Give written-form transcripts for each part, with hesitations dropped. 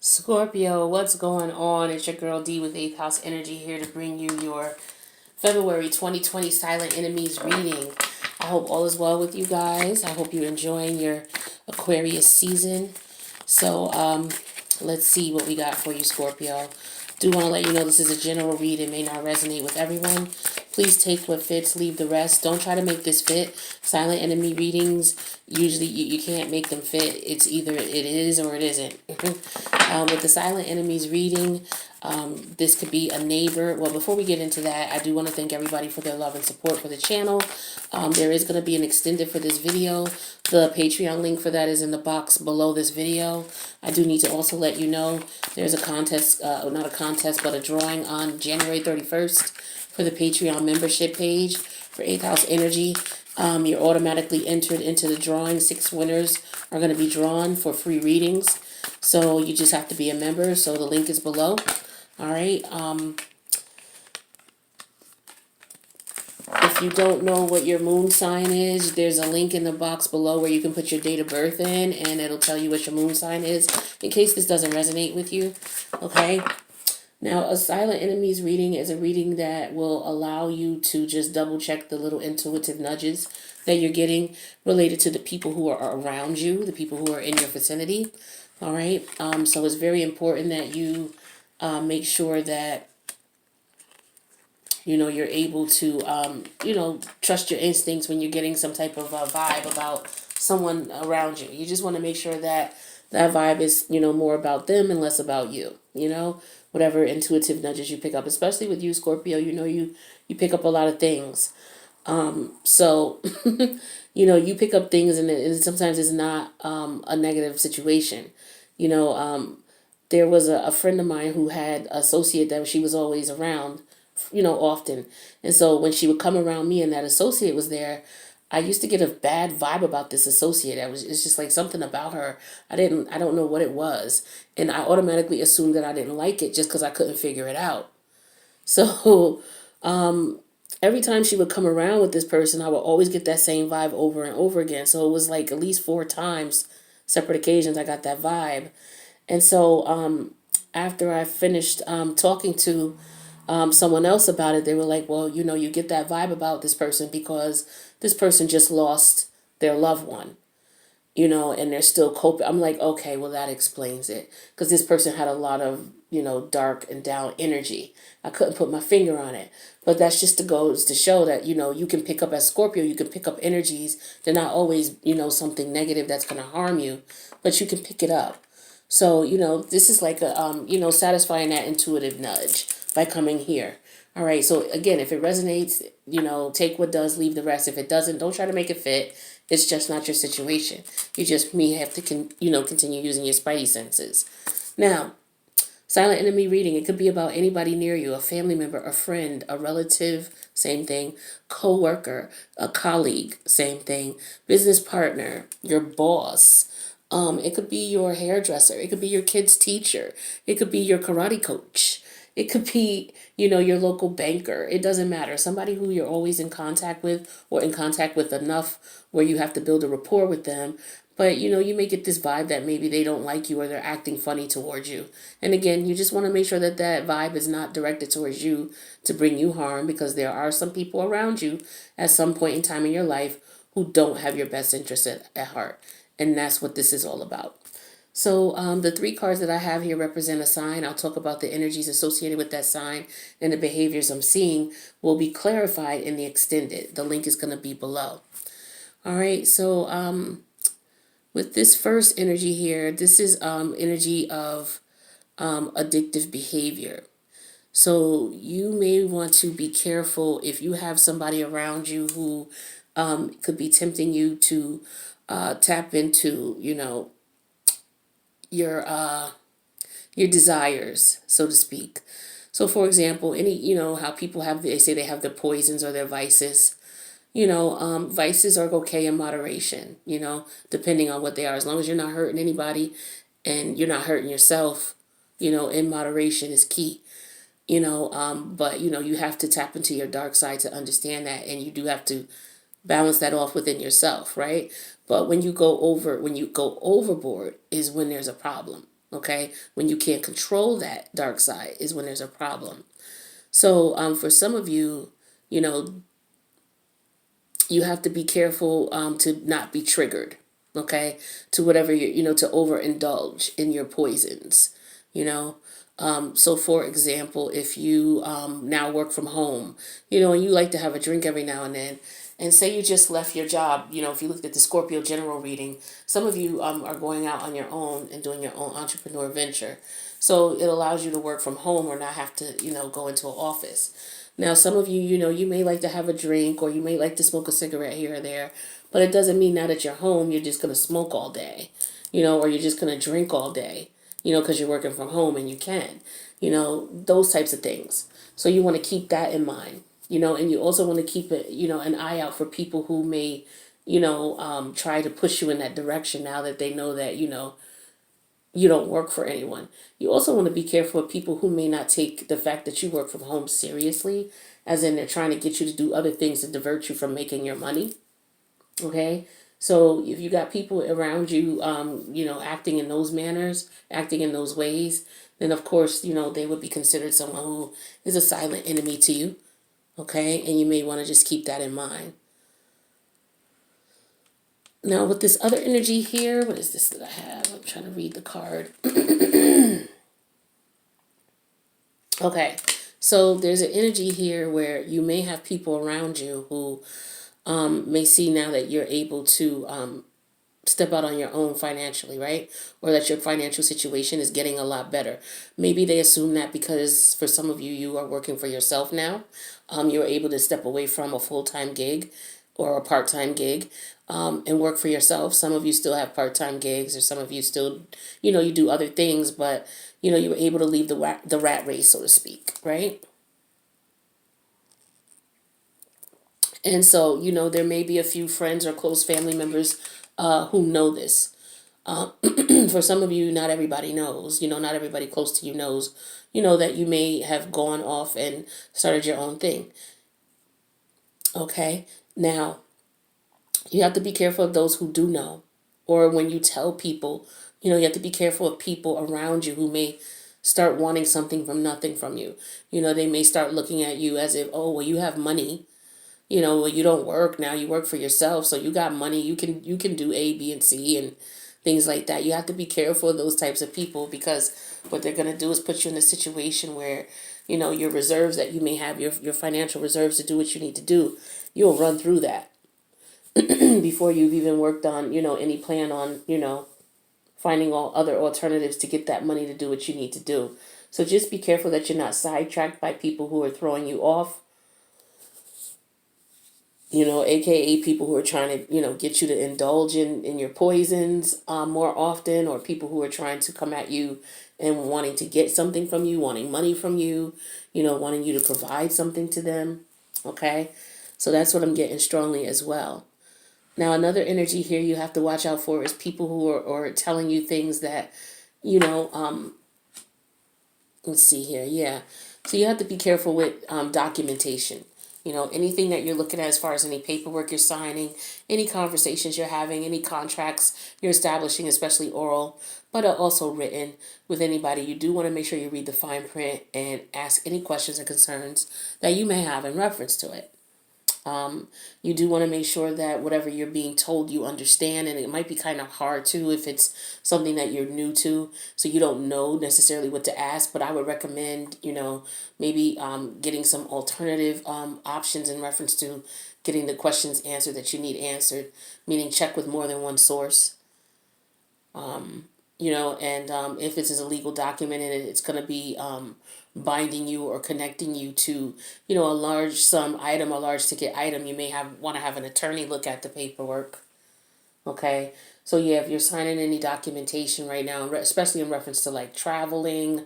Scorpio, what's going on? It's your girl D with 8th House Energy here to bring you your February 2020 Silent Enemies reading. I hope all is well with you guys. I hope you're enjoying your Aquarius season. So, let's see what we got for you, Scorpio. Do want to let you know this is a general read. It may not resonate with everyone. Please take what fits, leave the rest. Don't try to make this fit. Silent enemy readings, usually you can't make them fit. It's either it is or it isn't. With the silent enemies reading, this could be a neighbor. Well, before we get into that, I do want to thank everybody for their love and support for the channel. There is going to be an extended for this video. The Patreon link for that is in the box below this video. I do need to also let you know there's a contest, not a contest, but a drawing on January 31st for the Patreon membership page for 8th House Energy. You're automatically entered into the drawing. 6 winners are going to be drawn for free readings. So you just have to be a member. So the link is below. All right. If you don't know what your moon sign is, there's a link in the box below where you can put your date of birth in, and it'll tell you what your moon sign is, in case this doesn't resonate with you. Okay. Now, a silent enemies reading is a reading that will allow you to just double check the little intuitive nudges that you're getting related to the people who are around you, the people who are in your vicinity. All right. So it's very important that you make sure that you're able to trust your instincts when you're getting some type of vibe about someone around you. You just want to make sure that that vibe is more about them and less about you. Whatever intuitive nudges you pick up, especially with you, Scorpio. You pick up a lot of things. So you pick up things, and sometimes it's not a negative situation. There was a friend of mine who had an associate that she was always around, often. And so when she would come around me and that associate was there, I used to get a bad vibe about this associate. It's just like something about her. I don't know what it was. And I automatically assumed that I didn't like it just because I couldn't figure it out. So, every time she would come around with this person, I would always get that same vibe over and over again. So it was like at least 4 times, separate occasions, I got that vibe. And so, after I finished talking to someone else about it, they were like, well, you get that vibe about this person because this person just lost their loved one, and they're still coping. I'm like, okay, well, that explains it. Because this person had a lot of, dark and down energy. I couldn't put my finger on it. But that's just goes to show that, you can pick up as Scorpio, you can pick up energies. They're not always, something negative that's going to harm you, but you can pick it up. So, this is like a, satisfying that intuitive nudge by coming here. All right. So again, if it resonates, take what does, leave the rest. If it doesn't, don't try to make it fit. It's just not your situation. You just may have to, continue using your spidey senses. Now, silent enemy reading. It could be about anybody near you, a family member, a friend, a relative, same thing, co-worker, a colleague, same thing, business partner, your boss. It could be your hairdresser. It could be your kid's teacher. It could be your karate coach. It could be, your local banker. It doesn't matter. Somebody who you're always in contact with or in contact with enough where you have to build a rapport with them. But, you may get this vibe that maybe they don't like you or they're acting funny towards you. And again, you just want to make sure that that vibe is not directed towards you to bring you harm, because there are some people around you at some point in time in your life who don't have your best interest at heart. And that's what this is all about. So the 3 cards that I have here represent a sign. I'll talk about the energies associated with that sign, and the behaviors I'm seeing will be clarified in the extended. The link is going to be below. All right. So with this first energy here, this is energy of addictive behavior. So you may want to be careful if you have somebody around you who could be tempting you to tap into, your desires, so to speak. So, for example, how people they say they have their poisons or their vices. Vices are okay in moderation. Depending on what they are, as long as you're not hurting anybody, and you're not hurting yourself. In moderation is key. But you have to tap into your dark side to understand that, and you do have to balance that off within yourself, right? But when you go overboard is when there's a problem. Okay, when you can't control that dark side is when there's a problem. So for some of you, you know, you have to be careful to not be triggered, okay, to whatever to overindulge in your poisons, you know. So for example, if you now work from home, and you like to have a drink every now and then, and say you just left your job, if you looked at the Scorpio general reading, some of you are going out on your own and doing your own entrepreneur venture. So it allows you to work from home or not have to, go into an office. Now, some of you, you may like to have a drink or you may like to smoke a cigarette here or there, but it doesn't mean now that you're home, you're just going to smoke all day, or you're just going to drink all day, because you're working from home and you can, those types of things. So you want to keep that in mind, and you also want to keep it, an eye out for people who may, try to push you in that direction now that they know that, you don't work for anyone. You also want to be careful of people who may not take the fact that you work from home seriously, as in they're trying to get you to do other things to divert you from making your money. Okay? So if you got people around you, acting in those manners, acting in those ways, then of course, they would be considered someone who is a silent enemy to you. Okay? And you may want to just keep that in mind. Now, with this other energy here, what is this that I have? I'm trying to read the card. Okay, so there's an energy here where you may have people around you who may see now that you're able to step out on your own financially, right? Or that your financial situation is getting a lot better. Maybe they assume that because for some of you, you are working for yourself now. You're able to step away from a full-time gig or a part-time gig and work for yourself. Some of you still have part-time gigs, or some of you still, you do other things, but, you were able to leave the rat race, so to speak, right? And so, there may be a few friends or close family members who know this. For some of you, not everybody knows, not everybody close to you knows, that you may have gone off and started your own thing. Okay. Now, you have to be careful of those who do know. Or when you tell people, you have to be careful of people around you who may start wanting something from nothing from you. They may start looking at you as if, oh, well, you have money. Well, you don't work now, you work for yourself, so you got money, you can do A, B, and C and things like that. You have to be careful of those types of people, because what they're going to do is put you in a situation where, your reserves that you may have, your financial reserves to do what you need to do, you'll run through that before you've even worked on, any plan on, finding all other alternatives to get that money to do what you need to do. So just be careful that you're not sidetracked by people who are throwing you off, aka people who are trying to, get you to indulge in your poisons more often, or people who are trying to come at you and wanting to get something from you, wanting money from you, wanting you to provide something to them. Okay, so that's what I'm getting strongly as well. Now, another energy here you have to watch out for is people who are telling you things that, you know, let's see here. Yeah. So you have to be careful with documentation. Anything that you're looking at as far as any paperwork you're signing, any conversations you're having, any contracts you're establishing, especially oral, but also written with anybody. You do want to make sure you read the fine print and ask any questions or concerns that you may have in reference to it. You do want to make sure that whatever you're being told you understand, and it might be kind of hard too if it's something that you're new to, so you don't know necessarily what to ask. But I would recommend, maybe getting some alternative options in reference to getting the questions answered that you need answered, meaning check with more than one source. And if this is a legal document and it's going to be binding you or connecting you to, a large sum item, a large ticket item, you may want to have an attorney look at the paperwork. Okay, so yeah, if you're signing any documentation right now, especially in reference to like traveling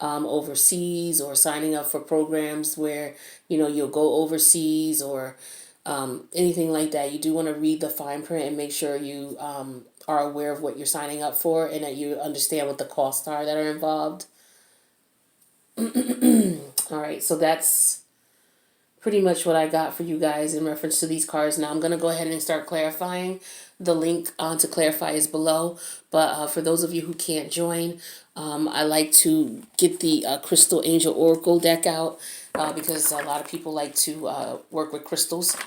overseas, or signing up for programs where, you'll go overseas, or anything like that, you do want to read the fine print and make sure you are aware of what you're signing up for and that you understand what the costs are that are involved. All right, so that's pretty much what I got for you guys in reference to these cards. Now I'm going to go ahead and start clarifying. The link to clarify is below. But for those of you who can't join, I like to get the Crystal Angel Oracle deck out because a lot of people like to work with crystals.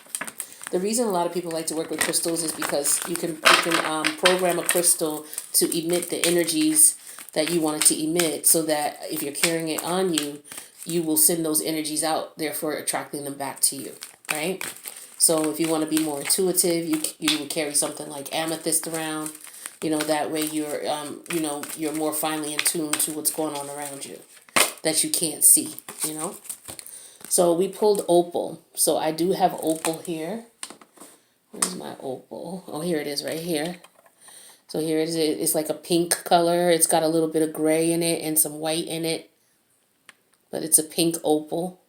The reason a lot of people like to work with crystals is because you can program a crystal to emit the energies that you want it to emit, so that if you're carrying it on you, you will send those energies out, therefore attracting them back to you, right? So if you want to be more intuitive, you would carry something like amethyst around. That way you're more finely in tune to what's going on around you that you can't see. So we pulled opal. So I do have opal here. Where's my opal? Oh, here it is right here. So here it is. It's like a pink color. It's got a little bit of gray in it and some white in it. But it's a pink opal.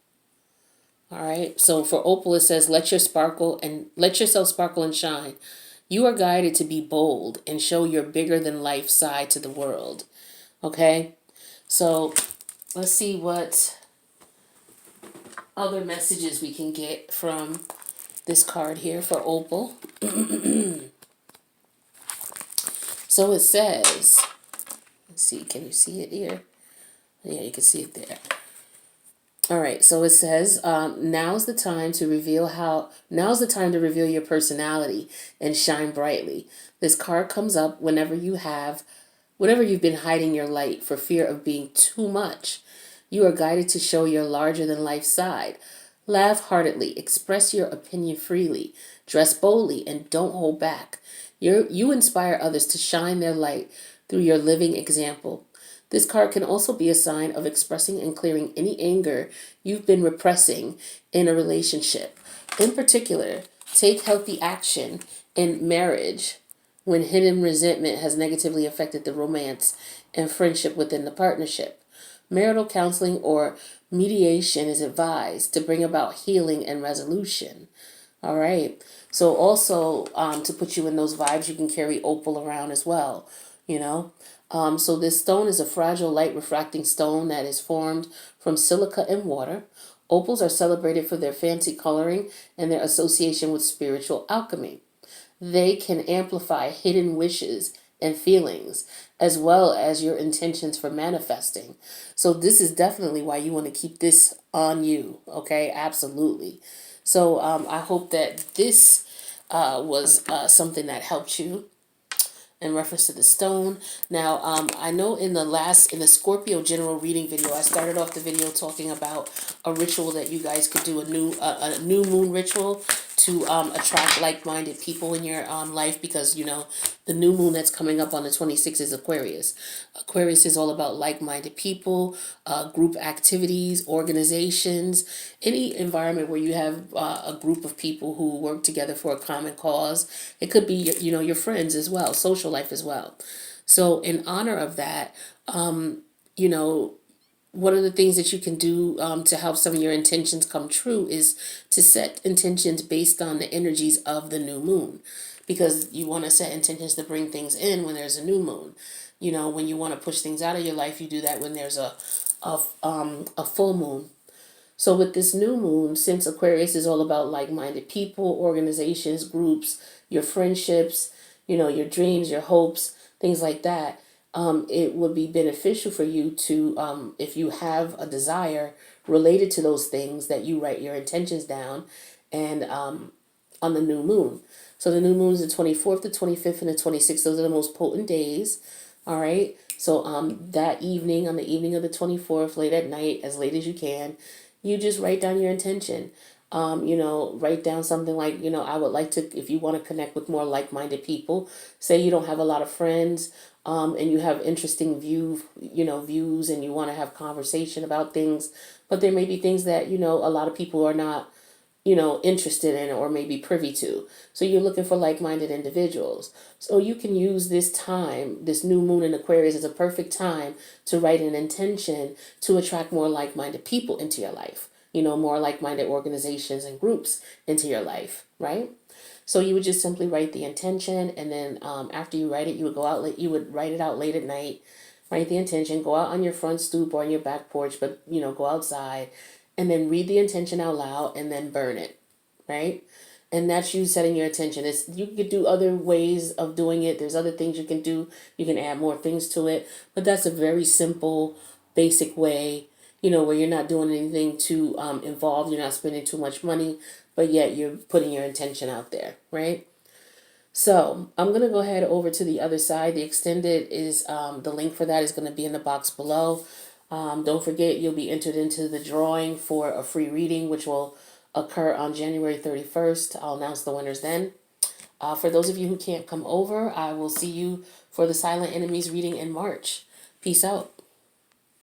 All right. So for opal, it says, let yourself sparkle and shine. You are guided to be bold and show your bigger than life side to the world. Okay. So let's see what other messages we can get from this card here for opal. So it says, let's see, can you see it here? Yeah, you can see it there. All right, so it says, now's the time to reveal your personality and shine brightly. This card comes up whenever you've been hiding your light for fear of being too much. You are guided to show your larger than life side. Laugh heartedly, express your opinion freely, dress boldly, and don't hold back. You inspire others to shine their light through your living example. This card can also be a sign of expressing and clearing any anger you've been repressing in a relationship. In particular, take healthy action in marriage when hidden resentment has negatively affected the romance and friendship within the partnership. Marital counseling or mediation is advised to bring about healing and resolution. All right. So also to put you in those vibes, you can carry opal around as well. So this stone is a fragile light refracting stone that is formed from silica and water. Opals are celebrated for their fancy coloring and their association with spiritual alchemy. They can amplify hidden wishes and feelings, as well as your intentions for manifesting. So this is definitely why you want to keep this on you. Okay, absolutely. So I hope that this was something that helped you in reference to the stone. Now, I know in the Scorpio general reading video, I started off the video talking about a ritual that you guys could do, a new moon ritual to attract like-minded people in your life, because the new moon that's coming up on the 26th is Aquarius. Aquarius is all about like-minded people, group activities, organizations, any environment where you have a group of people who work together for a common cause. It could be your friends as well, social life as well. So in honor of that, one of the things that you can do to help some of your intentions come true is to set intentions based on the energies of the new moon, because you want to set intentions to bring things in when there's a new moon. When you want to push things out of your life, you do that when there's a full moon. So with this new moon, since Aquarius is all about like-minded people, organizations, groups, your friendships, your dreams, your hopes, things like that, it would be beneficial for you to, if you have a desire related to those things, that you write your intentions down and on the new moon. So the new moon is the 24th, the 25th, and the 26th. Those are the most potent days. All right. So that evening, on the evening of the 24th, late at night, as late as you can, you just write down your intention. Write down something like, I would like to, if you want to connect with more like-minded people, say you don't have a lot of friends, and you have interesting views, and you want to have conversation about things, but there may be things that, a lot of people are not, interested in or maybe privy to. So you're looking for like-minded individuals. So you can use this time, this new moon in Aquarius, as a perfect time to write an intention to attract more like-minded people into your life. More like-minded organizations and groups into your life, right? So you would just simply write the intention, and then after you write it, you would write it out late at night, write the intention, go out on your front stoop or on your back porch, but go outside, and then read the intention out loud and then burn it, right? And that's you setting your intention. It's, you could do other ways of doing it. There's other things you can do. You can add more things to it, but that's a very simple, basic way. Where you're not doing anything too involved. You're not spending too much money, but yet you're putting your intention out there, right? So I'm gonna go ahead over to the other side. The extended is the link for that is gonna be in the box below. Don't forget, you'll be entered into the drawing for a free reading, which will occur on January 31st. I'll announce the winners then. For those of you who can't come over, I will see you for the Silent Enemies reading in March. Peace out.